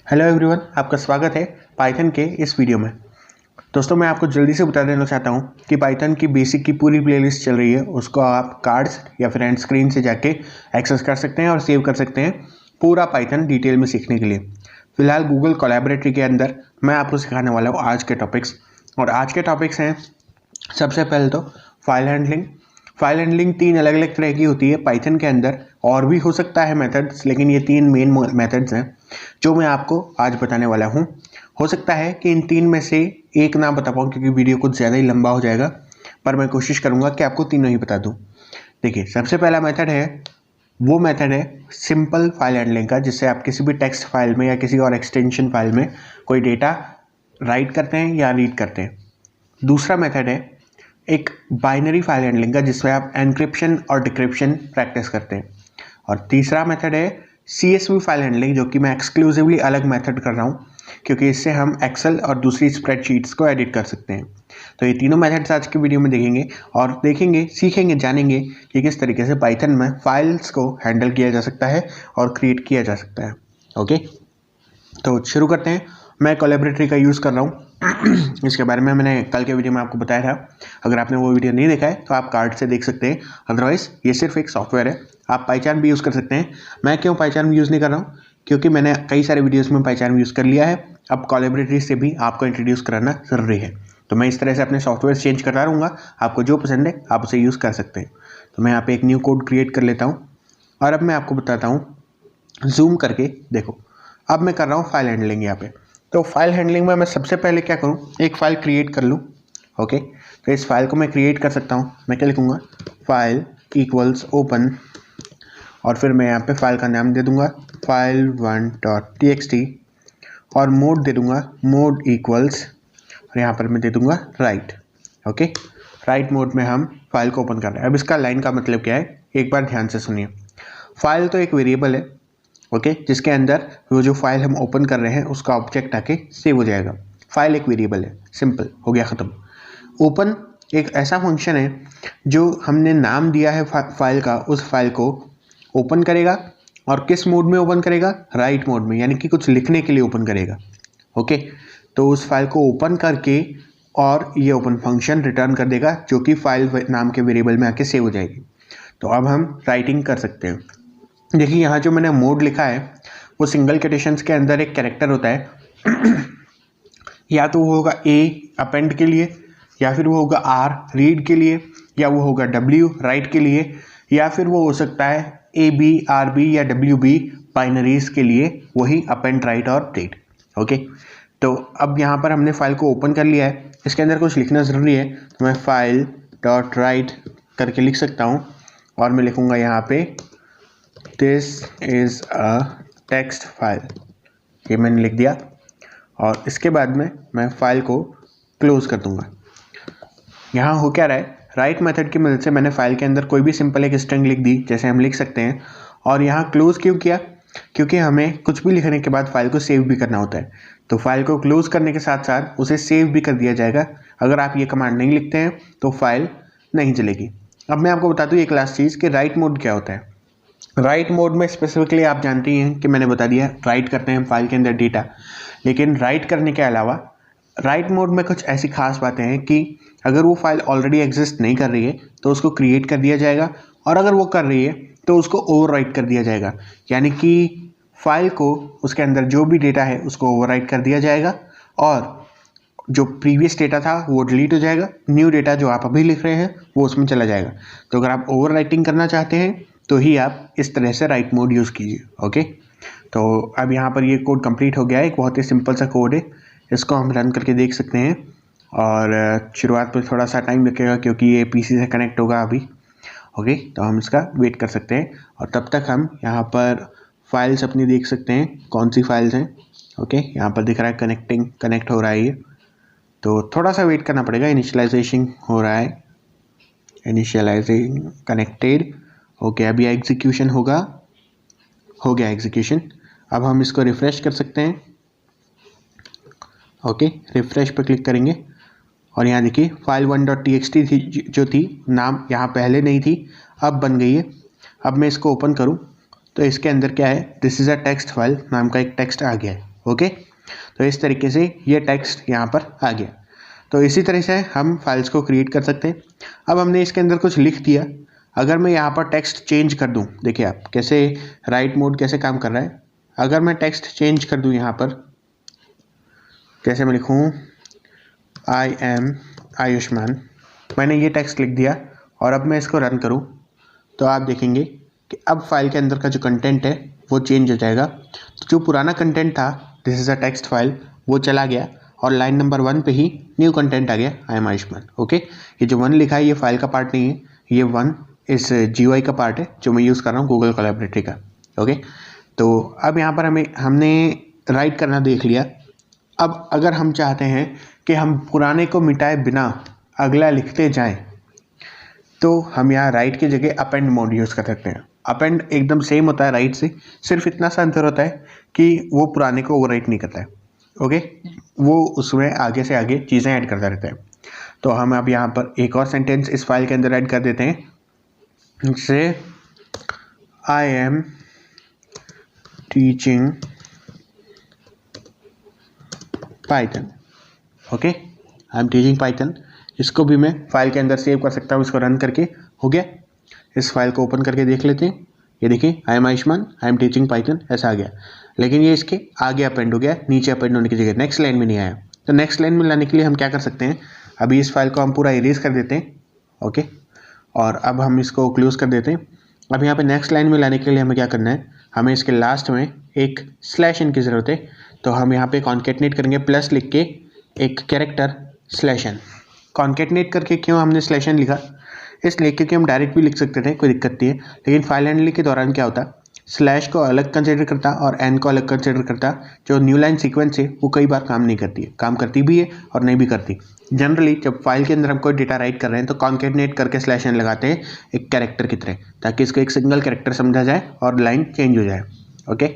Hello everyone, आपका स्वागत है पाइथन के इस वीडियो में। दोस्तों, मैं आपको जल्दी से बता देना चाहता हूं कि पाइथन की बेसिक की पूरी प्लेलिस्ट चल रही है। उसको आप कार्ड्स या फिर एंड स्क्रीन से जाके एक्सेस कर सकते हैं और सेव कर सकते हैं पूरा पाइथन डिटेल में सीखने के लिए। फिलहाल गूगल कोलैबोरेटरी के अंदर मैं आपको सिखाने वाला हूँ आज के टॉपिक्स। और आज के टॉपिक्स हैं, सबसे पहले तो फाइल हैंडलिंग। फाइल हैंडलिंग 3 अलग अलग तरह की होती है पाइथन के अंदर, और भी हो सकता है मेथड्स, लेकिन ये 3 मेन मेथड्स हैं जो मैं आपको आज बताने वाला हूँ। हो सकता है कि इन 3 में से एक ना बता पाऊँ क्योंकि वीडियो कुछ ज़्यादा ही लंबा हो जाएगा, पर मैं कोशिश करूँगा कि आपको तीनों ही बता दूँ। देखिए, सबसे पहला मेथड है, वो मेथड है सिंपल फाइल हैंडलिंग का, जिससे आप किसी भी टेक्स्ट फाइल में या किसी और एक्सटेंशन फाइल में कोई डेटा राइट करते हैं या रीड करते हैं। दूसरा मेथड है एक बाइनरी फाइल हैंडलिंग का, जिसमें आप एनक्रिप्शन और डिक्रिप्शन प्रैक्टिस करते हैं। और तीसरा मेथड है CSV फाइल हैंडलिंग, जो कि मैं एक्सक्लूसिवली अलग मेथड कर रहा हूँ क्योंकि इससे हम एक्सेल और दूसरी स्प्रेडशीट्स को एडिट कर सकते हैं। तो ये तीनों मेथड्स आज की वीडियो में देखेंगे और सीखेंगे, जानेंगे कि किस तरीके से पाइथन में फाइल्स को हैंडल किया जा सकता है और क्रिएट किया जा सकता है। ओके, तो शुरू करते हैं। मैं कोलैबोरेटरी का यूज़ कर रहा हूँ। इसके बारे में मैंने कल के वीडियो में आपको बताया था। अगर आपने वो वीडियो नहीं देखा है तो आप कार्ड से देख सकते हैं। अदरवाइज़ ये सिर्फ एक सॉफ्टवेयर है, आप पाइथन भी यूज़ कर सकते हैं। मैं क्यों पाइथन यूज़ नहीं कर रहा हूँ? क्योंकि मैंने कई सारे वीडियोज़ में पाइथन यूज़ कर लिया है। अब कोलैबोरेटरी से भी आपको इंट्रोड्यूस कराना ज़रूरी है, तो मैं इस तरह से अपने सॉफ्टवेयर चेंज करता रहूँगा। आपको जो पसंद है आप उसे यूज़ कर सकते हैं। तो मैं यहाँ पर एक न्यू कोड क्रिएट कर लेता हूँ और अब मैं आपको बताता हूँ। जूम करके देखो, अब मैं कर रहा हूँ फाइल हैंडलिंग यहाँ पे। तो फाइल हैंडलिंग में मैं सबसे पहले क्या करूँ, एक फ़ाइल क्रिएट कर लूँ। ओके, तो इस फाइल को मैं क्रिएट कर सकता हूँ। मैं क्या लिखूँगा, फाइल इक्वल्स ओपन, और फिर मैं यहाँ पे फाइल का नाम दे दूँगा file1.txt और मोड दे दूँगा मोड इक्वल्स, और यहाँ पर मैं दे दूँगा राइट। ओके, राइट मोड में हम फाइल को ओपन कर रहे हैं। अब इसका लाइन का मतलब क्या है, एक बार ध्यान से सुनिए। फाइल तो एक वेरिएबल है, ओके, जिसके अंदर वो जो फाइल हम ओपन कर रहे हैं उसका ऑब्जेक्ट आके सेव हो जाएगा। फाइल एक वेरिएबल है, सिंपल, हो गया ख़त्म। ओपन एक ऐसा फंक्शन है जो हमने नाम दिया है फाइल का, उस फाइल को ओपन करेगा। और किस मोड में ओपन करेगा, राइट मोड में, यानी कि कुछ लिखने के लिए ओपन करेगा। ओके, तो उस फाइल को ओपन करके और ये ओपन फंक्शन रिटर्न कर देगा, जो कि फाइल नाम के वेरिएबल में आके सेव हो जाएगी। तो अब हम राइटिंग कर सकते हैं। देखिए, यहाँ जो मैंने मोड लिखा है वो सिंगल कोटेशंस के अंदर एक कैरेक्टर होता है। या तो वो होगा A अपेंड के लिए, या फिर वो होगा R रीड के लिए, या वो होगा W राइट के लिए, या फिर वो हो सकता है AB RB या WB बाइनरीज के लिए, वही अपेंड राइट और रीड। ओके, तो अब यहाँ पर हमने फाइल को ओपन कर लिया है। इसके अंदर कुछ लिखना ज़रूरी है, तो मैं फाइल डॉट राइट करके लिख सकता हूँ और मैं लिखूँगा यहाँ पे this is a text file. ये मैंने लिख दिया और इसके बाद में मैं फाइल को क्लोज़ कर दूंगा। यहाँ हो क्या रहा है, राइट मेथड की मदद से मैंने फाइल के अंदर कोई भी सिंपल एक स्ट्रिंग लिख दी, जैसे हम लिख सकते हैं। और यहाँ क्लोज़ क्यों किया, क्योंकि हमें कुछ भी लिखने के बाद फाइल को सेव भी करना होता है। तो फाइल को क्लोज़ करने के साथ साथ उसे सेव भी कर दिया जाएगा। अगर आप ये कमांड नहीं लिखते हैं तो फाइल नहीं चलेगी। अब मैं आपको बता दूँ एक लास्ट चीज़ कि राइट मोड क्या होता है। राइट मोड में स्पेसिफिकली आप जानते हैं कि मैंने बता दिया, राइट करते हैं फाइल के अंदर डेटा। लेकिन राइट करने के अलावा राइट मोड में कुछ ऐसी खास बातें हैं कि अगर वो फाइल ऑलरेडी एग्जिस्ट नहीं कर रही है तो उसको क्रिएट कर दिया जाएगा, और अगर वो कर रही है तो उसको ओवरराइट कर दिया जाएगा। यानी कि फाइल को, उसके अंदर जो भी डेटा है उसको ओवरराइट कर दिया जाएगा, और जो प्रीवियस डेटा था वो डिलीट हो जाएगा। न्यू डेटा जो आप अभी लिख रहे हैं वो उसमें चला जाएगा। तो अगर आप ओवरराइटिंग करना चाहते हैं तो ही आप इस तरह से राइट मोड यूज़ कीजिए। ओके, तो अब यहाँ पर ये कोड कंप्लीट हो गया है। एक बहुत ही सिंपल सा कोड है, इसको हम रन करके देख सकते हैं। और शुरुआत में थोड़ा सा टाइम लगेगा क्योंकि ये PC से कनेक्ट होगा अभी। ओके, तो हम इसका वेट कर सकते हैं और तब तक हम यहाँ पर फाइल्स अपनी देख सकते हैं, कौन सी फाइल्स हैं। ओके, यहाँ पर दिख रहा है कनेक्ट हो रहा है ये, तो थोड़ा सा वेट करना पड़ेगा। इनिशियलाइजेशन हो रहा है, इनिशियलाइजिंग कनेक्टेड। ओके, अभी एग्जीक्यूशन होगा, हो गया एग्जीक्यूशन। अब हम इसको रिफ़्रेश कर सकते हैं। ओके, रिफ़्रेश पर क्लिक करेंगे और यहाँ देखिए file1.txt थी, जो थी नाम यहाँ पहले नहीं थी, अब बन गई है। अब मैं इसको ओपन करूँ तो इसके अंदर क्या है, this is a text file नाम का एक टेक्स्ट आ गया है। ओके, तो इस तरीके से ये टेक्स्ट यहाँ पर आ गया। तो इसी तरह से हम फाइल्स को क्रिएट कर सकते हैं। अब हमने इसके अंदर कुछ लिख दिया, अगर मैं यहाँ पर टेक्स्ट चेंज कर दूँ, देखिए आप कैसे राइट मोड कैसे काम कर रहा है। अगर मैं टेक्स्ट चेंज कर दूँ यहाँ पर, जैसे मैं लिखूँ आई एम आयुष्मान, मैंने ये टेक्स्ट लिख दिया और अब मैं इसको रन करूँ तो आप देखेंगे कि अब फाइल के अंदर का जो कंटेंट है वो चेंज हो जाएगा। तो जो पुराना कंटेंट था, this is a text file, वो चला गया और लाइन नंबर 1 पे ही न्यू कंटेंट आ गया, आई एम आयुष्मान। ओके, ये जो 1 लिखा है ये फाइल का पार्ट नहीं है, ये 1 इस GUI का पार्ट है जो मैं यूज़ कर रहा हूँ गूगल कोलैबोरेटरी का। ओके, तो अब यहाँ पर हमने राइट करना देख लिया। अब अगर हम चाहते हैं कि हम पुराने को मिटाए बिना अगला लिखते जाएं, तो हम यहाँ राइट की जगह अपेंड मोड यूज़ कर सकते हैं। अपेंड एकदम सेम होता है राइट से, सिर्फ इतना सा अंतर होता है कि वो पुराने को ओवरराइट नहीं करता है। ओके, वो उसमें आगे से आगे चीज़ें ऐड करता रहता है। तो हम अब यहाँ पर एक और सेंटेंस इस फाइल के अंदर ऐड कर देते हैं, जिससे आई am teaching Python. Okay, I am teaching Python, इसको भी मैं फाइल के अंदर सेव कर सकता हूँ। इसको रन करके हो गया। इस फाइल को ओपन करके देख लेते हैं, ये देखिए I am Ayushman, I am teaching Python ऐसा आ गया। लेकिन ये इसके आगे अपेंड हो गया, नीचे अपेंड होने की जगह नेक्स्ट लाइन में नहीं आया। तो नेक्स्ट लाइन में लाने के लिए हम क्या कर सकते हैं, अभी इस फाइल को हम पूरा इरेज कर देते हैं। ओके, और अब हम इसको क्लोज कर देते हैं। अब यहाँ पे नेक्स्ट लाइन में लाने के लिए हमें क्या करना है, हमें इसके लास्ट में एक /n की ज़रूरत है। तो हम यहाँ पे कॉन्केटनेट करेंगे, प्लस लिख के एक कैरेक्टर /n। कॉन्केटनेट करके क्यों हमने /n लिखा, इसलिए क्योंकि हम डायरेक्ट भी लिख सकते थे, कोई दिक्कत नहीं है। लेकिन फाइल हैंडलिंग के दौरान क्या होता, स्लैश को अलग कंसिडर करता और n को अलग कंसिडर करता। जो न्यू लाइन सीक्वेंस है वो कई बार काम नहीं करती है, काम करती भी है और नहीं भी करती। जनरली जब फाइल के अंदर हम कोई डेटा राइट कर रहे हैं तो कॉन्केटनेट करके /n लगाते हैं एक कैरेक्टर की तरह, ताकि इसको एक सिंगल कैरेक्टर समझा जाए और लाइन चेंज हो जाए। ओके,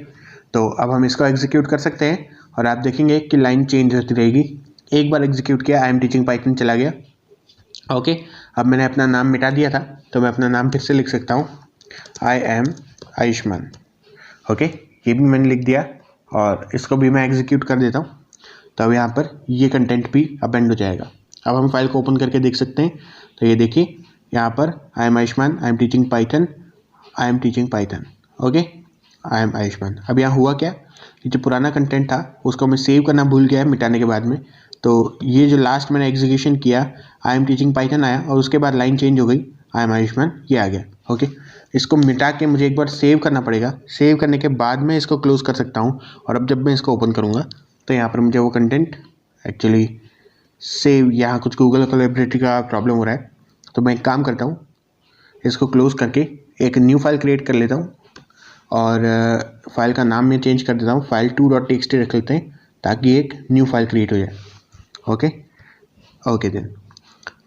तो अब हम इसको एग्जीक्यूट कर सकते हैं और आप देखेंगे कि लाइन चेंज होती रहेगी। एक बार एग्जीक्यूट किया, आई एम टीचिंग पाइथन चला गया। ओके, अब मैंने अपना नाम मिटा दिया था तो मैं अपना नाम फिर से लिख सकता हूँ, आई एम आयुष्मान। ओके, ये भी मैंने लिख दिया और इसको भी मैं एग्जीक्यूट कर देता हूँ। तो अब यहाँ पर ये कंटेंट भी अपेंड हो जाएगा। अब हम फाइल को ओपन करके देख सकते हैं, तो ये देखिए यहाँ पर आई am Ayushman, I am teaching Python, I am teaching Python. Okay, I am Ayushman. अब यहाँ हुआ क्या, ये जो पुराना कंटेंट था उसको मैं सेव करना भूल गया मिटाने के बाद में। तो ये जो लास्ट मैंने एग्जीक्यूशन किया, आई एम टीचिंग पाइथन आया और उसके बाद लाइन चेंज हो गई, आई एम आयुष्मान, ये आ गया। ओके, इसको मिटा के मुझे एक बार सेव करना पड़ेगा। सेव करने के बाद मैं इसको क्लोज कर सकता हूँ और अब जब मैं इसको ओपन करूँगा तो यहाँ पर मुझे वो कंटेंट एक्चुअली सेव, यहाँ कुछ गूगल कोलैबोरेटरी का प्रॉब्लम हो रहा है। तो मैं एक काम करता हूँ, इसको क्लोज करके एक न्यू फाइल क्रिएट कर लेता हूँ और फाइल का नाम मैं चेंज कर देता हूँ, file2.txt रख लेते हैं ताकि एक न्यू फाइल क्रिएट हो जाए। ओके ओके देन,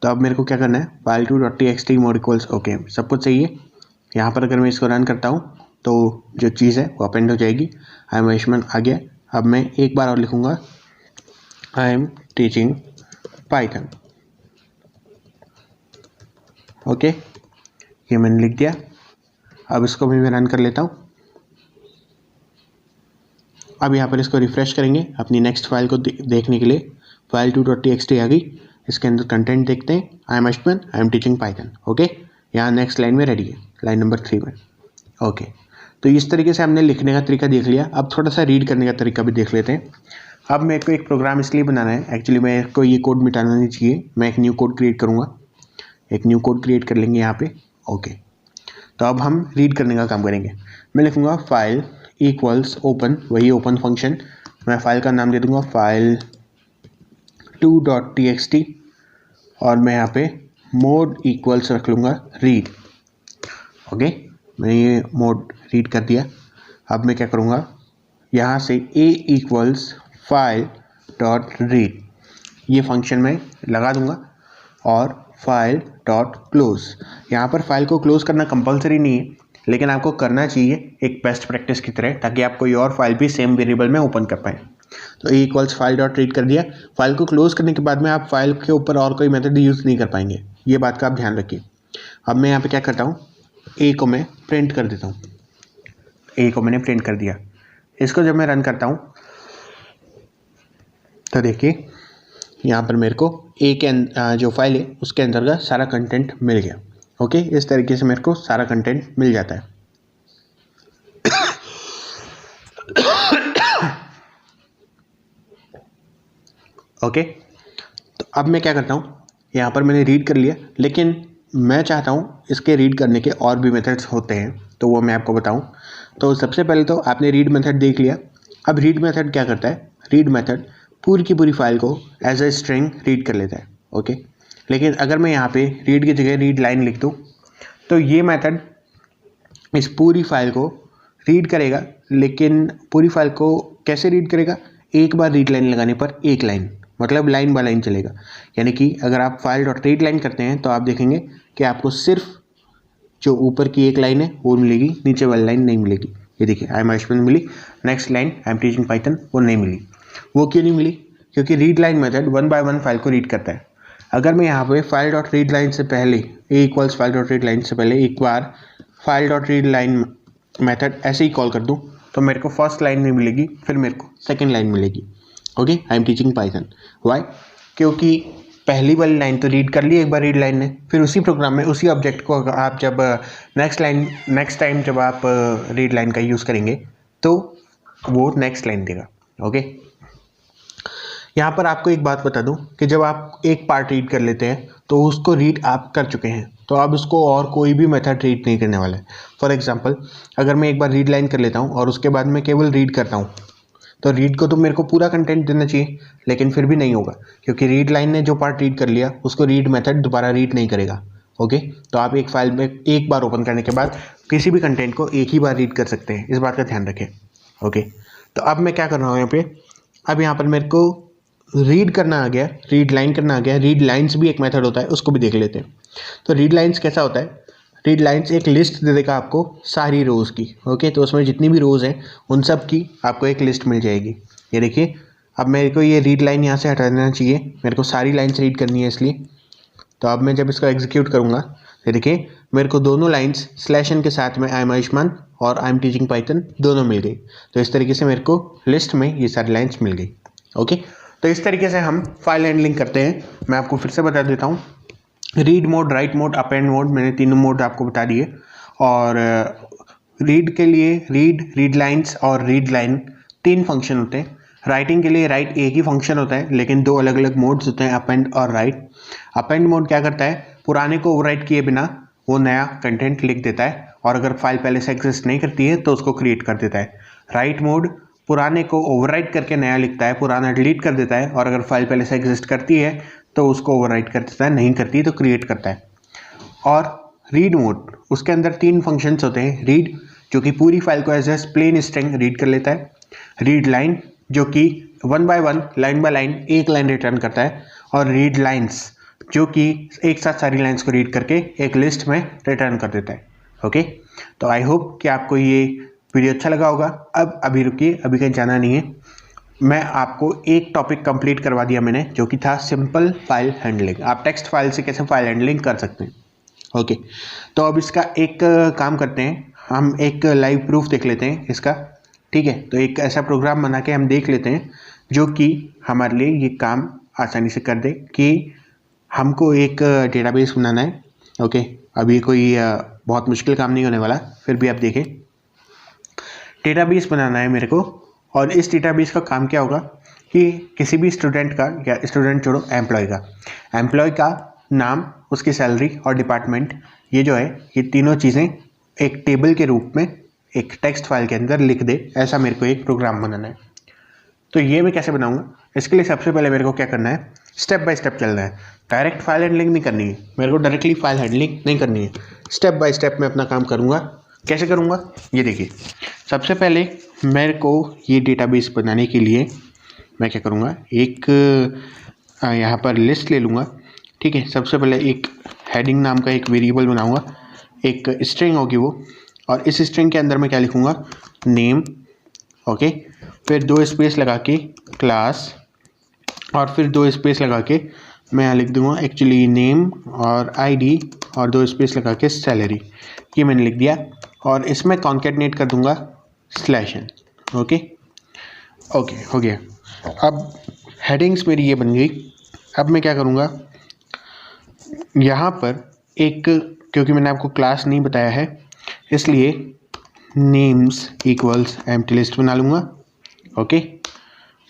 तो अब मेरे को क्या करना है, file2.txt मोड इक्वल्स ओके, सब कुछ सही है। यहाँ पर अगर मैं इसको रन करता हूँ तो जो चीज़ है वो अपेंड हो जाएगी, आई एम आयुष्मान आ गया। अब मैं एक बार और लिखूँगा, आई एम टीचिंग पाइथन। ओके, ये मैंने लिख दिया। अब इसको भी मैं रन कर लेता हूँ। अब यहाँ पर इसको रिफ़्रेश करेंगे अपनी नेक्स्ट फाइल को देखने के लिए, file2.txt आ गई। इसके अंदर कंटेंट देखते हैं, आई am Ayushman, I am teaching Python. Okay, यहाँ नेक्स्ट लाइन में रेडी है, लाइन नंबर 3 में। ओके, तो इस तरीके से हमने लिखने का तरीका देख लिया। अब थोड़ा सा रीड करने का तरीका भी देख लेते हैं। अब मेरे को एक प्रोग्राम इसलिए बनाना है, एक्चुअली मेरे को ये कोड मिटाना नहीं चाहिए, मैं एक न्यू कोड क्रिएट करूँगा। एक न्यू कोड क्रिएट कर लेंगे यहाँ पे। ओके, तो अब हम रीड करने का काम करेंगे। मैं लिखूँगा फाइल इक्वल्स ओपन, वही ओपन फंक्शन, मैं फाइल का नाम दे दूँगा file2.txt और मैं यहाँ पे मोड इक्वल्स रख लूँगा रीड। ओके, मैंने ये मोड रीड कर दिया। अब मैं क्या करूँगा, यहाँ से a इक्वल्स file.read ये फंक्शन में लगा दूँगा और file.close, यहाँ पर फाइल को क्लोज करना कंपलसरी नहीं है, लेकिन आपको करना चाहिए एक बेस्ट प्रैक्टिस की तरह, ताकि आप कोई और फाइल भी सेम वेरिएबल में ओपन कर पाएँ। तो a इक्वल्स file.read कर दिया। फाइल को क्लोज करने के बाद में आप फाइल के ऊपर और कोई मेथड यूज़ नहीं कर पाएंगे, ये बात का आप ध्यान रखिए। अब मैं यहाँ पे क्या करता हूँ, a को मैं प्रिंट कर देता हूँ। a को मैंने प्रिंट कर दिया। इसको जब मैं रन करता हूँ तो देखिए यहाँ पर मेरे को ए के जो फाइल है उसके अंदर का सारा कंटेंट मिल गया। ओके, इस तरीके से मेरे को सारा कंटेंट मिल जाता है। ओके, तो अब मैं क्या करता हूँ, यहाँ पर मैंने रीड कर लिया, लेकिन मैं चाहता हूँ इसके रीड करने के और भी मेथड्स होते हैं, तो वो मैं आपको बताऊँ। तो सबसे पहले तो आपने रीड मेथड देख लिया। अब रीड मेथड क्या करता है, रीड मेथड पूरी की पूरी फाइल को एज ए स्ट्रिंग रीड कर लेता है। ओके, लेकिन अगर मैं यहाँ पे रीड की जगह रीड लाइन लिख दूँ तो ये मेथड इस पूरी फाइल को रीड करेगा, लेकिन पूरी फाइल को कैसे रीड करेगा, एक बार रीड लाइन लगाने पर एक लाइन, मतलब लाइन बाय लाइन चलेगा। यानी कि अगर आप फाइल डॉट रीड लाइन करते हैं तो आप देखेंगे कि आपको सिर्फ जो ऊपर की एक लाइन है वो मिलेगी, नीचे वाली लाइन नहीं मिलेगी। ये देखिए आई एम आयुष्मान मिली, next line I am teaching Python वो नहीं मिली। वो क्यों नहीं मिली, क्योंकि read line method one by one file को रीड करता है। अगर मैं यहाँ पे फाइल डॉट रीड लाइन से पहले A equals file dot read line से पहले एक बार file dot read line method ऐसे ही कॉल कर दूँ तो मेरे को फर्स्ट लाइन नहीं मिलेगी, फिर मेरे को सेकेंड लाइन मिलेगी। Okay, I am teaching Python. Why, क्योंकि पहली वाली लाइन तो रीड कर ली एक बार रीड लाइन ने, फिर उसी प्रोग्राम में उसी ऑब्जेक्ट को आप जब नेक्स्ट टाइम जब आप रीड लाइन का यूज़ करेंगे तो वो नेक्स्ट लाइन देगा। ओके, यहाँ पर आपको एक बात बता दूँ कि जब आप एक पार्ट रीड कर लेते हैं तो उसको रीड आप कर चुके हैं, तो अब उसको और कोई भी मेथड रीड नहीं करने वाला है। फॉर एग्जांपल, अगर मैं एक बार रीड लाइन कर लेता हूँ और उसके बाद मैं केवल रीड करता हूँ, तो रीड को तो मेरे को पूरा कंटेंट देना चाहिए, लेकिन फिर भी नहीं होगा, क्योंकि रीड लाइन ने जो पार्ट रीड कर लिया उसको रीड मेथड दोबारा रीड नहीं करेगा। ओके, तो आप एक फाइल में एक बार ओपन करने के बाद किसी भी कंटेंट को एक ही बार रीड कर सकते हैं, इस बात का ध्यान रखें। ओके, तो अब मैं क्या कर रहा हूँ यहाँ पे, अब यहाँ पर मेरे को रीड करना आ गया, रीड लाइन करना आ गया। रीड लाइन्स भी एक मेथड होता है, उसको भी देख लेते हैं। तो रीड लाइन्स कैसा होता है, रीड लाइन्स एक लिस्ट दे देगा आपको सारी रोज़ की। ओके, तो उसमें जितनी भी रोज़ हैं उन सब की आपको एक लिस्ट मिल जाएगी। ये देखिए, अब मेरे को ये रीड लाइन यहाँ से हटा देना चाहिए, मेरे को सारी लाइन्स रीड करनी है इसलिए। तो अब मैं जब इसको एग्जीक्यूट करूँगा, ये देखिए मेरे को दोनों लाइन्स स्लैश n के साथ में आई एम आयुष्मान और आई एम टीचिंग पाइथन दोनों मिल गई। तो इस तरीके से मेरे को लिस्ट में ये सारी लाइन्स मिल गई। ओके, तो इस तरीके से हम फाइल हैंडलिंग करते हैं। मैं आपको फिर से बता देता हूँ, read mode, right mode, append mode, मैंने तीनों मोड आपको बता दिए। और रीड के लिए रीड लाइन्स और रीड लाइन 3 फंक्शन होते हैं। राइटिंग के लिए राइट एक ही फंक्शन होता है, लेकिन 2 अलग अलग मोड्स होते हैं, अपेंड और राइट। अपेंड मोड क्या करता है, पुराने को ओवरराइट किए बिना वो नया कंटेंट लिख देता है, और अगर फाइल पहले से एग्जिस्ट नहीं करती है तो उसको क्रिएट कर देता है। राइट मोड पुराने को ओवरराइट करके नया लिखता है, पुराना डिलीट कर देता है, और अगर फाइल पहले से एग्जिस्ट करती है तो उसको ओवरराइट कर देता है, नहीं करती तो क्रिएट करता है। और रीड मोड, उसके अंदर 3 फंक्शंस होते हैं। रीड, जो कि पूरी फाइल को as a plain string read कर लेता है। रीड लाइन, जो कि one by one, line by line एक लाइन रिटर्न करता है। और रीड लाइन्स, जो कि एक साथ सारी लाइन्स को रीड करके एक लिस्ट में रिटर्न कर देता है। ओके, तो आई होप कि आपको ये वीडियो अच्छा लगा होगा। अब अभी रुकिए, अभी कहीं जाना नहीं है। मैं आपको एक टॉपिक कंप्लीट करवा दिया मैंने, जो कि था सिंपल फाइल हैंडलिंग। आप टेक्स्ट फाइल से कैसे फाइल हैंडलिंग कर सकते हैं। ओके, तो अब इसका एक काम करते हैं, हम एक लाइव प्रूफ देख लेते हैं इसका। ठीक है, तो एक ऐसा प्रोग्राम बना के हम देख लेते हैं जो कि हमारे लिए ये काम आसानी से कर दे कि हमको एक डेटाबेस बनाना है। ओके, अभी कोई बहुत मुश्किल काम नहीं होने वाला, फिर भी आप देखें। डेटाबेस बनाना है मेरे को, और इस डेटाबेस का काम क्या होगा कि किसी भी स्टूडेंट का, या स्टूडेंट छोड़ो, एम्प्लॉय का नाम, उसकी सैलरी और डिपार्टमेंट, ये जो है ये तीनों चीज़ें एक टेबल के रूप में एक टेक्स्ट फाइल के अंदर लिख दे, ऐसा मेरे को एक प्रोग्राम बनाना है। तो ये मैं कैसे बनाऊंगा, इसके लिए सबसे पहले मेरे को क्या करना है, स्टेप बाय स्टेप चलना है। डायरेक्ट फाइल हैंडलिंग नहीं करनी है मेरे को, डायरेक्टली फाइल हैंडलिंग नहीं करनी है। स्टेप बाय स्टेप मैं अपना काम करूँगा। कैसे करूँगा, ये देखिए। सबसे पहले मेरे को ये डेटाबेस बनाने के लिए मैं क्या करूँगा, एक यहाँ पर लिस्ट ले लूँगा। ठीक है, सबसे पहले एक हेडिंग नाम का एक वेरिएबल बनाऊँगा, एक स्ट्रिंग होगी वो, और इस स्ट्रिंग के अंदर मैं क्या लिखूँगा, नेम। ओके, फिर 2 स्पेस लगा के क्लास, और फिर 2 स्पेस लगा के मैं यहाँ लिख दूँगा एक्चुअली नेम और आईडी, और 2 स्पेस लगा के सैलरी। ये मैंने लिख दिया, और इसमें कॉन्केटनेट कर दूँगा /n। ओके, हो गया। अब हेडिंग्स मेरी ये बन गई। अब मैं क्या करूँगा, यहाँ पर एक, क्योंकि मैंने आपको क्लास नहीं बताया है इसलिए नेम्स इक्वल्स एम्प्टी लिस्ट बना लूँगा। ओके,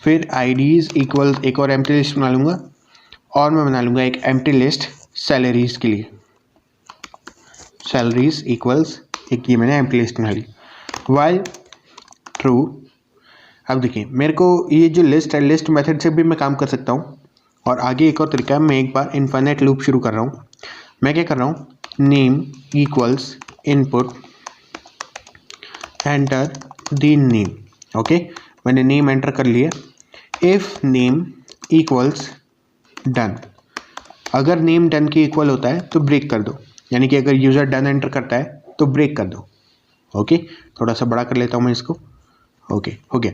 फिर आईडीज़ इक्वल्स एक और एम्प्टी लिस्ट बना लूँगा, और मैं बना लूँगा एक एम्प्टी लिस्ट सैलरीज़ के लिए। सैलरीज इक्वल्स एक ये मैंने एम्प्टी लिस्ट बना ली। वाइल ट्रू, अब देखिए मेरे को ये जो लिस्ट है, लिस्ट मेथड से भी मैं काम कर सकता हूँ, और आगे एक और तरीका है। मैं एक बार इनफाइनाइट लूप शुरू कर रहा हूँ। मैं क्या कर रहा हूँ, name equals input enter the name. Okay, मैंने नेम एंटर कर लिया। इफ़ नेम इक्वल्स डन, अगर नेम डन के इक्वल होता है तो ब्रेक कर दो, यानी कि अगर यूज़र डन एंटर करता है तो ब्रेक कर दो। ओके, थोड़ा सा बड़ा कर लेता हूँ मैं इसको। ओके, हो गया।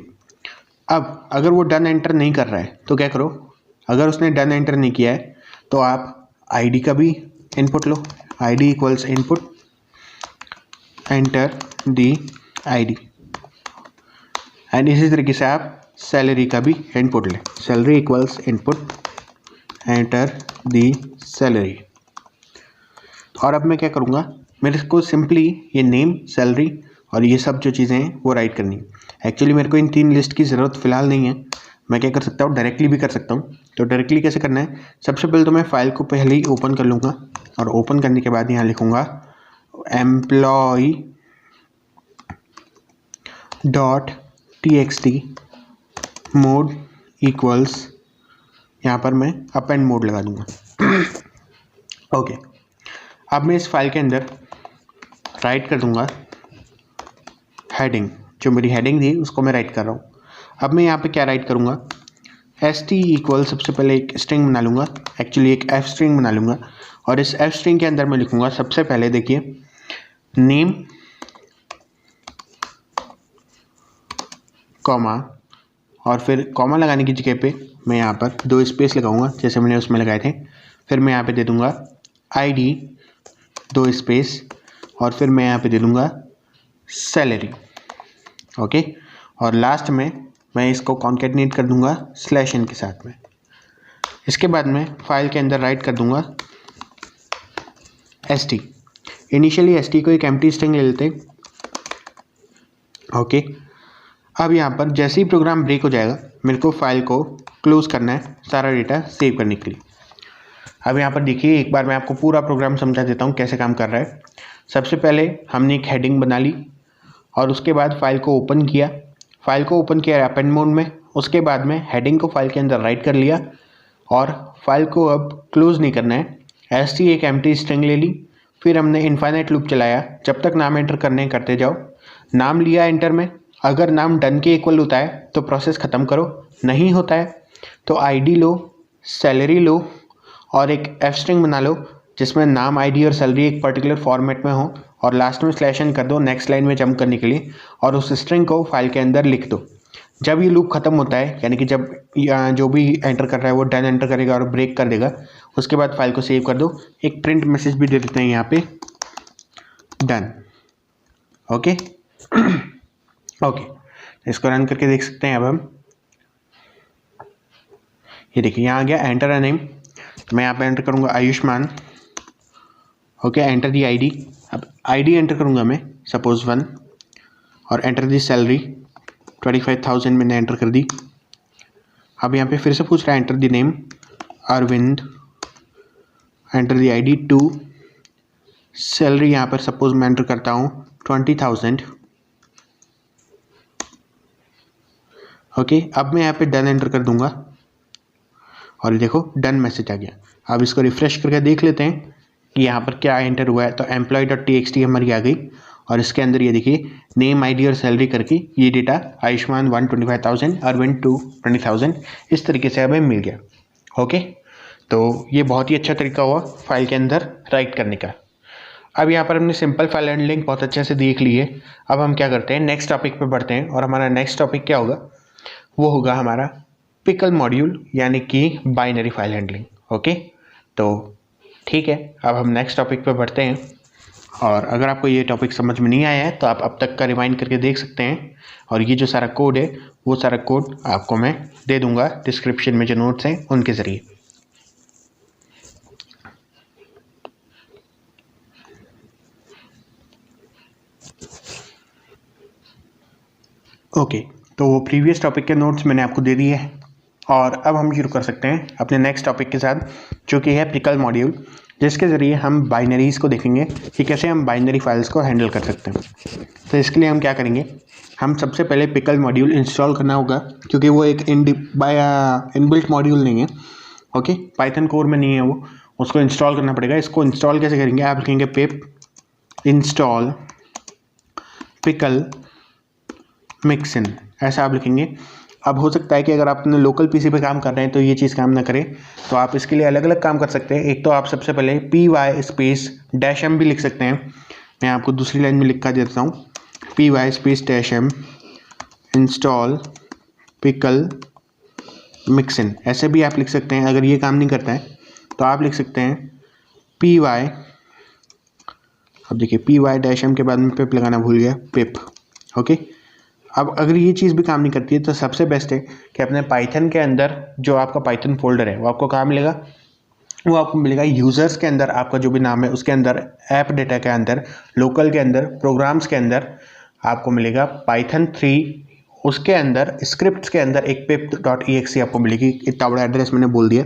अब अगर वो डन एंटर नहीं कर रहा है तो क्या करो, अगर उसने डन एंटर नहीं किया है तो आप आईडी का भी input low. ID equals input enter the ID, and इसी तरीके से आप सैलरी का भी इनपुट लें। Salary equals input enter the salary. और अब मैं क्या करूँगा, मेरे को सिंपली ये नेम, सैलरी और ये सब जो चीज़ें हैं वो राइट करनी है। एक्चुअली मेरे को इन 3 लिस्ट की ज़रूरत फ़िलहाल नहीं है। मैं क्या कर सकता हूँ, डायरेक्टली भी कर सकता हूँ। तो डायरेक्टली कैसे करना है, सबसे पहले तो मैं फ़ाइल को पहले ही ओपन कर लूँगा, और ओपन करने के बाद यहाँ लिखूँगा employee dot txt mode equals, यहाँ पर मैं अपेंड मोड लगा दूँगा। ओके, अब मैं इस फाइल के अंदर राइट कर दूँगा हेडिंग, जो मेरी हेडिंग थी उसको मैं राइट कर रहा हूँ। अब मैं यहाँ पे क्या राइट करूँगा, st इक्वल, सबसे पहले एक स्ट्रिंग बना लूँगा, एक्चुअली एक f स्ट्रिंग बना लूँगा, और इस f स्ट्रिंग के अंदर मैं लिखूँगा सबसे पहले, देखिए नेम कॉमा, और फिर कॉमा लगाने की जगह पे मैं यहाँ पर 2 स्पेस लगाऊंगा जैसे मैंने उसमें लगाए थे। फिर मैं यहाँ पे दे दूँगा आईडी 2 स्पेस, और फिर मैं यहाँ पे दे दूँगा सैलरी। ओके, और लास्ट में मैं इसको कॉन्केटनेट कर दूँगा /n के साथ में। इसके बाद मैं फाइल के अंदर राइट कर दूँगा st। इनिशियली st को एक एम्प्टी स्ट्रिंग ले लेते हैं। ओके, अब यहाँ पर जैसे ही प्रोग्राम ब्रेक हो जाएगा मेरे को फाइल को क्लोज करना है, सारा डेटा सेव करने के लिए। अब यहाँ पर देखिए, एक बार मैं आपको पूरा प्रोग्राम समझा देता हूँ कैसे काम कर रहा है। सबसे पहले हमने एक हेडिंग बना ली, और उसके बाद फाइल को ओपन किया। फाइल को ओपन किया अपेंड मोड में। उसके बाद में हेडिंग को फाइल के अंदर राइट कर लिया, और फाइल को अब क्लोज नहीं करना है। st एक एम्प्टी स्ट्रिंग ले ली। फिर हमने इनफाइनाइट लूप चलाया, जब तक नाम एंटर करने करते जाओ। नाम लिया एंटर में, अगर नाम डन के इक्वल होता है तो प्रोसेस ख़त्म करो, नहीं होता है तो आईडी लो, सैलरी लो, और एक f स्ट्रिंग बना लो जिसमें नाम, आईडी और सैलरी एक पर्टिकुलर फॉर्मेट में हो, और लास्ट में /n कर दो नेक्स्ट लाइन में जंप करने के लिए, और उस स्ट्रिंग को फाइल के अंदर लिख दो। जब ये लूप ख़त्म होता है, यानी कि जब जो भी एंटर कर रहा है वो डन एंटर करेगा और ब्रेक कर देगा, उसके बाद फाइल को सेव कर दो। एक प्रिंट मैसेज भी दे देते हैं यहाँ पे, डन। ओके ओके, इसको रन करके देख सकते हैं। अब हम ये देखिए यहाँ आ गया एंटर अ नेम, तो मैं यहाँ पे एंटर करूँगा Ayushman. Okay, enter the ID. अब आईडी एंटर करूँगा मैं सपोज 1, और एंटर दी सैलरी 25,000 मैंने एंटर कर दी। अब यहाँ पे फिर से पूछ रहा है enter the name Arvind, enter the ID 2, salary यहाँ पर सपोज मैं एंटर करता हूँ 20,000। ओके, अब मैं यहाँ पे डन एंटर कर दूंगा, और देखो डन मैसेज आ गया। अब इसको रिफ्रेश करके देख लेते हैं कि यहाँ पर क्या एंटर हुआ है। तो employee.txt हमारी आ गई, और इसके अंदर ये देखिए नेम, आईडी और सैलरी करके ये डेटा आयुष्मान 125,000, अरविंद 20,000 इस तरीके से हमें मिल गया। ओके, तो ये बहुत ही अच्छा तरीका हुआ फाइल के अंदर राइट करने का। अब यहाँ पर हमने सिंपल फाइल हैंडलिंग बहुत अच्छे से देख ली है। अब हम क्या करते हैं, नेक्स्ट टॉपिक पे बढ़ते हैं, और हमारा नेक्स्ट टॉपिक क्या होगा, वो होगा हमारा पिकल मॉड्यूल, यानी कि बाइनरी फाइल हैंडलिंग। ओके, तो ठीक है, अब हम नेक्स्ट टॉपिक पे बढ़ते हैं। और अगर आपको ये टॉपिक समझ में नहीं आया है तो आप अब तक का रिवाइंड करके देख सकते हैं, और ये जो सारा कोड है वो सारा कोड आपको मैं दे दूंगा डिस्क्रिप्शन में जो नोट्स हैं उनके ज़रिए। ओके, तो वो प्रीवियस टॉपिक के नोट्स मैंने आपको दे दिए हैं और अब हम शुरू कर सकते हैं अपने नेक्स्ट टॉपिक के साथ, जो कि है पिकल मॉड्यूल, जिसके ज़रिए हम बाइनरीज़ को देखेंगे कि कैसे हम बाइनरी फाइल्स को हैंडल कर सकते हैं। तो इसके लिए हम क्या करेंगे, हम सबसे पहले पिकल मॉड्यूल इंस्टॉल करना होगा, क्योंकि वो एक इनबिल्ट मॉड्यूल नहीं है। ओके, पाइथन कोर में नहीं है वो, उसको इंस्टॉल करना पड़ेगा। इसको इंस्टॉल कैसे करेंगे, आप लिखेंगे पिप इंस्टॉल पिकल मिक्सिन, ऐसा आप लिखेंगे। अब हो सकता है कि अगर आप अपने लोकल पीसी पे काम कर रहे हैं तो ये चीज़ काम ना करे, तो आप इसके लिए अलग अलग काम कर सकते हैं। एक तो आप सबसे पहले py स्पेस -m भी लिख सकते हैं। मैं आपको दूसरी लाइन में लिखा देता हूँ, py space -m install pickle mixing, ऐसे भी आप लिख सकते हैं। अगर ये काम नहीं करता है तो आप लिख सकते हैं py, अब देखिए py-m के बाद में पिप लगाना भूल गया, पिप। ओके, अब अगर ये चीज़ भी काम नहीं करती है तो सबसे बेस्ट है कि अपने पाइथन के अंदर जो आपका पाइथन फोल्डर है वो आपको कहाँ मिलेगा, वो आपको मिलेगा यूज़र्स के अंदर। आपका जो भी नाम है उसके अंदर, ऐप डेटा के अंदर, लोकल के अंदर, प्रोग्राम्स के अंदर आपको मिलेगा पाइथन 3, उसके अंदर स्क्रिप्ट्स के अंदर एक pip.exe आपको मिलेगी। इतना बड़ा एड्रेस मैंने बोल दिया,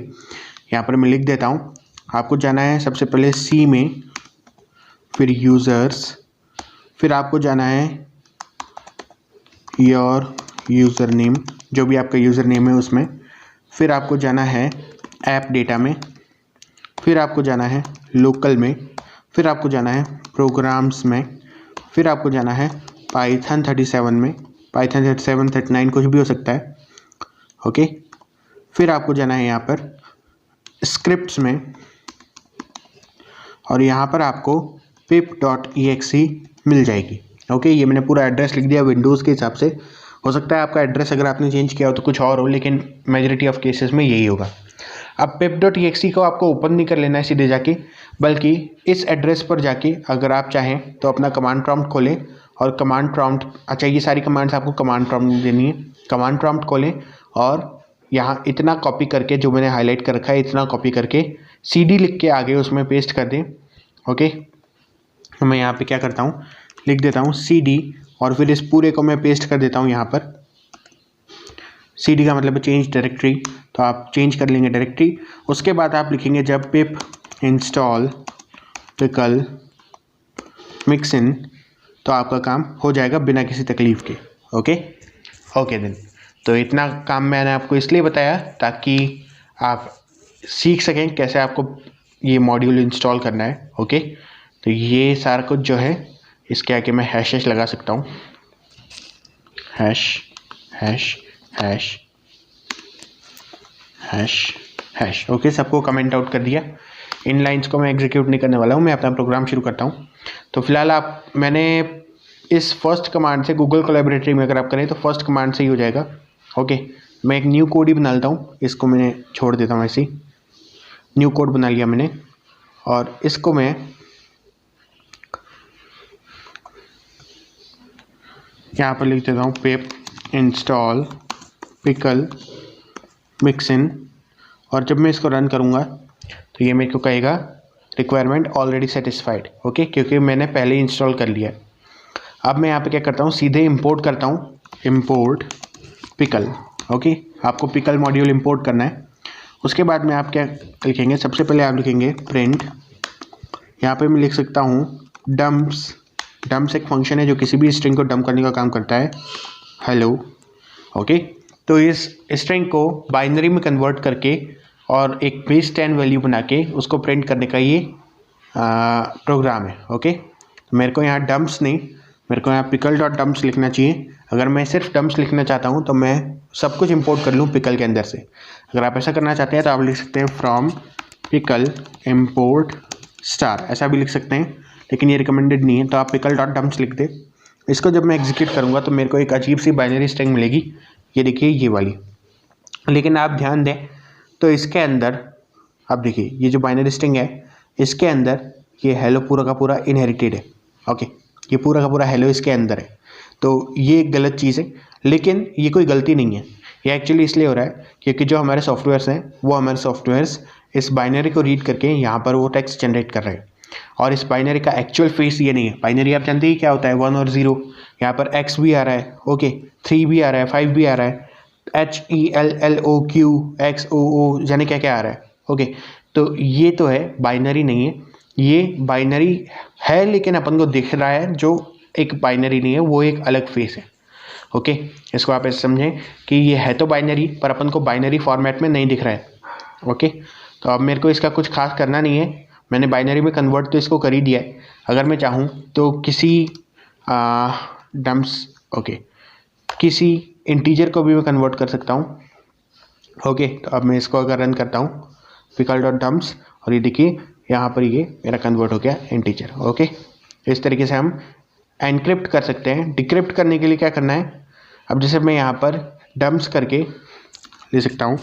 यहाँ पर मैं लिख देता हूँ। आपको जाना है सबसे पहले सी में, फिर यूज़र्स, फिर आपको जाना है योर यूज़र नेम, जो भी आपका यूज़र नेम है उसमें, फिर आपको जाना है ऐप डेटा में, फिर आपको जाना है लोकल में, फिर आपको जाना है प्रोग्राम्स में, फिर आपको जाना है पाइथन 37 में, पाइथन 37 39 कुछ भी हो सकता है। ओके, फिर आपको जाना है यहाँ पर स्क्रिप्ट्स में, और यहाँ पर आपको pip.exe मिल जाएगी। ओके, ये मैंने पूरा एड्रेस लिख दिया विंडोज़ के हिसाब से। हो सकता है आपका एड्रेस अगर आपने चेंज किया हो तो कुछ और हो, लेकिन मेजॉरिटी ऑफ केसेस में यही होगा। अब pip.exe को आपको ओपन नहीं कर लेना है सीधे जाके, बल्कि इस एड्रेस पर जाके अगर आप चाहें तो अपना कमांड प्रॉम्प्ट खोलें और कमांड प्रॉम्प्ट, अच्छा ये सारी कमांड्स आपको कमांड प्रॉम्प्ट में देनी है। कमांड प्रॉम्प्ट खोलें और यहाँ इतना कॉपी करके, जो मैंने हाईलाइट कर रखा है इतना कॉपी करके cd लिख के आगे उसमें पेस्ट कर दें। ओके, तो मैं यहाँ पे क्या करता हूँ, लिख देता हूँ cd और फिर इस पूरे को मैं पेस्ट कर देता हूँ यहाँ पर। cd का मतलब है चेंज डायरेक्टरी, तो आप चेंज कर लेंगे डायरेक्टरी। उसके बाद आप लिखेंगे जब पिप इंस्टॉल पिकल मिक्सिन, तो आपका काम हो जाएगा बिना किसी तकलीफ के। ओके ओके देन, तो इतना काम मैंने आपको इसलिए बताया ताकि आप सीख सकें कैसे आपको ये मॉड्यूल इंस्टॉल करना है। ओके, तो ये सारा कुछ जो है इसके आगे मैं हैश लगा सकता हूँ, hash hash hash hash hash. Okay, सबको कमेंट आउट कर दिया। इन लाइंस को मैं एग्जीक्यूट नहीं करने वाला हूँ, मैं अपना प्रोग्राम शुरू करता हूँ। तो फिलहाल मैंने इस फर्स्ट कमांड से, गूगल कोलैबोरेटरी में अगर आप करें तो फर्स्ट कमांड से ही हो जाएगा। ओके, मैं एक न्यू कोड ही बना लेता हूँ, इसको मैंने छोड़ देता हूँ ऐसे ही। न्यू कोड बना लिया मैंने और इसको मैं यहाँ पर लिख देता हूँ पिप इंस्टॉल पिकल मिक्सिन, और जब मैं इसको रन करूँगा तो ये मेरे को कहेगा रिक्वायरमेंट ऑलरेडी सेटिस्फाइड। ओके, क्योंकि मैंने पहले ही इंस्टॉल कर लिया। अब मैं यहाँ पे क्या करता हूँ, सीधे इंपोर्ट करता हूँ, इंपोर्ट पिकल। ओके, आपको पिकल मॉड्यूल इंपोर्ट करना है। उसके बाद में आप क्या लिखेंगे, सबसे पहले आप लिखेंगे प्रिंट, यहाँ पे मैं लिख सकता हूँ डम्प्स। डम्प्स एक फंक्शन है जो किसी भी स्ट्रिंग को डंप करने का काम करता है, हेलो। ओके, तो इस स्ट्रिंग को बाइनरी में कन्वर्ट करके और एक बेस 10 वैल्यू बना के उसको प्रिंट करने का ये प्रोग्राम है। ओके, तो मेरे को यहाँ डम्प्स नहीं, मेरे को यहाँ पिकल डॉट डम्प्स लिखना चाहिए। अगर मैं सिर्फ डम्प्स लिखना चाहता हूँ तो मैं सब कुछ इंपोर्ट कर लूँ पिकल के अंदर से। अगर आप ऐसा करना चाहते हैं तो आप लिख सकते हैं फ्रॉम पिकल इम्पोर्ट स्टार, ऐसा भी लिख सकते हैं, लेकिन ये रिकमेंडेड नहीं है, तो आप पिकल डॉट डम्प्स लिख दें। इसको जब मैं एग्जीक्यूट करूँगा तो मेरे को एक अजीब सी बाइनरी स्ट्रिंग मिलेगी, ये देखिए ये वाली। लेकिन आप ध्यान दें तो इसके अंदर आप देखिए ये जो बाइनरी स्ट्रिंग है इसके अंदर ये हेलो पूरा का पूरा इनहेरिटेड है। ओके, ये पूरा का पूरा हेलो इसके अंदर है। तो ये एक गलत चीज़ है, लेकिन ये कोई गलती नहीं है। ये एक्चुअली इसलिए हो रहा है क्योंकि जो हमारे सॉफ्टवेयर्स हैं वो हमारे सॉफ्टवेयर्स इस बाइनरी को रीड करके यहाँ पर वो टेक्स्ट जनरेट कर रहे हैं, और इस बाइनरी का एक्चुअल फेस ये नहीं है। बाइनरी आप जानते ही क्या होता है, 1 और 0। यहाँ पर x भी आ रहा है, ओके, 3 भी आ रहा है, 5 भी आ रहा है, HELLOQ XOO यानी क्या क्या आ रहा है, ओके। तो ये तो है, बाइनरी नहीं है। ये बाइनरी है लेकिन अपन को दिख रहा है जो एक बाइनरी नहीं है, वो एक अलग फेस है, ओके। इसको आप ऐसे समझें कि ये है तो बाइनरी, पर अपन को बाइनरी फॉर्मेट में नहीं दिख रहा है, ओके। तो अब मेरे को इसका कुछ खास करना नहीं है, मैंने बाइनरी में कन्वर्ट तो इसको कर ही दिया है। अगर मैं चाहूँ तो किसी डम्स, ओके, किसी इंटीजर को भी मैं कन्वर्ट कर सकता हूँ, ओके। तो अब मैं इसको अगर रन करता हूँ pickle.dumps, और ये देखिए यहाँ पर ये मेरा कन्वर्ट हो गया इंटीजर, ओके। इस तरीके से हम एनक्रिप्ट कर सकते हैं। डिक्रिप्ट करने के लिए क्या करना है, अब जैसे मैं यहाँ पर डम्प्स करके ले सकता हूँ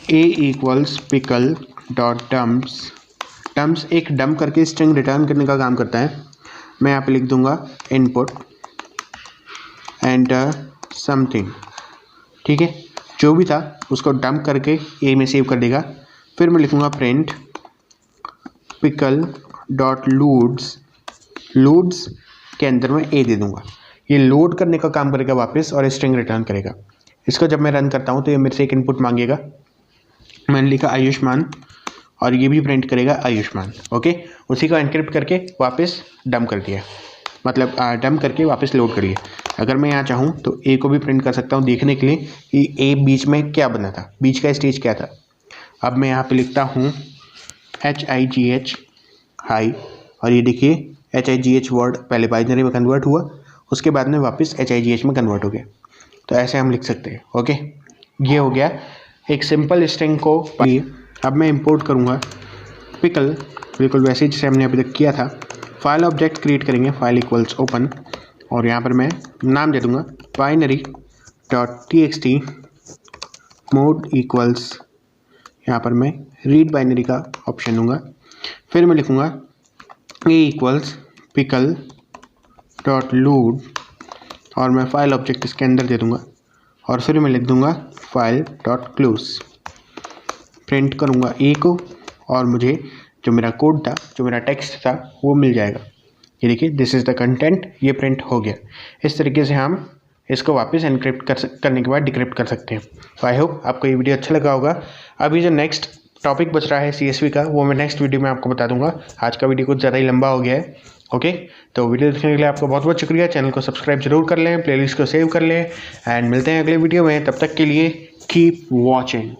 a = pickle.dumps। डम्प्स एक डंप करके स्ट्रिंग रिटर्न करने का काम करता है। मैं यहाँ पे लिख दूंगा इनपुट एंटर समथिंग, ठीक है, जो भी था उसको डंप करके ए में सेव कर देगा। फिर मैं लिखूंगा प्रिंट pickle.loads, लोड्स के अंदर मैं ए दे दूंगा, ये लोड करने का काम करेगा वापस और स्ट्रिंग रिटर्न करेगा। इसको जब मैं रन करता हूँ तो ये मेरे से एक इनपुट मांगेगा, मैंने लिखा आयुष्मान, और ये भी प्रिंट करेगा आयुष्मान, ओके। उसी को एनक्रिप्ट करके वापस डंप कर दिया, मतलब डंप करके वापस लोड करिए। अगर मैं यहाँ चाहूँ तो ए को भी प्रिंट कर सकता हूँ देखने के लिए कि ए बीच में क्या बना था, बीच का स्टेज क्या था। अब मैं यहाँ पे लिखता हूँ HIGH हाई, और ये देखिए HIGH वर्ड पहले बाइनरी में कन्वर्ट हुआ, उसके बाद में वापस HIGH में कन्वर्ट हो गया। तो ऐसे हम लिख सकते हैं, ओके। ये हो गया एक सिंपल स्ट्रिंग को। अब मैं इंपोर्ट करूँगा पिकल, बिल्कुल वैसे ही जैसे हमने अभी तक किया था। फाइल ऑब्जेक्ट क्रिएट करेंगे, फाइल इक्वल्स ओपन, और यहाँ पर मैं नाम दे दूँगा binary.txt, मोड इक्वल्स, यहाँ पर मैं रीड बाइनरी का ऑप्शन दूँगा। फिर मैं लिखूँगा a = pickle.load, और मैं फाइल ऑब्जेक्ट इसके अंदर दे दूँगा, और फिर मैं लिख दूँगा file.close। प्रिंट करूँगा ए को, और मुझे जो मेरा कोड था, जो मेरा टेक्स्ट था, वो मिल जाएगा। ये देखिए दिस इज़ द कंटेंट, ये प्रिंट हो गया। इस तरीके से हम इसको वापस एनक्रिप्ट करने के बाद डिक्रिप्ट कर सकते हैं। तो आई होप आपको ये वीडियो अच्छा लगा होगा। अभी जो नेक्स्ट टॉपिक बच रहा है CSV का, वो मैं नेक्स्ट वीडियो में आपको बता दूंगा। आज का वीडियो कुछ ज़्यादा ही लंबा हो गया है, ओके। तो वीडियो देखने के लिए आपको बहुत बहुत शुक्रिया। चैनल को सब्सक्राइब जरूर कर लें, प्लेलिस्ट को सेव कर लें, एंड मिलते हैं अगले वीडियो में। तब तक के लिए कीप वॉचिंग।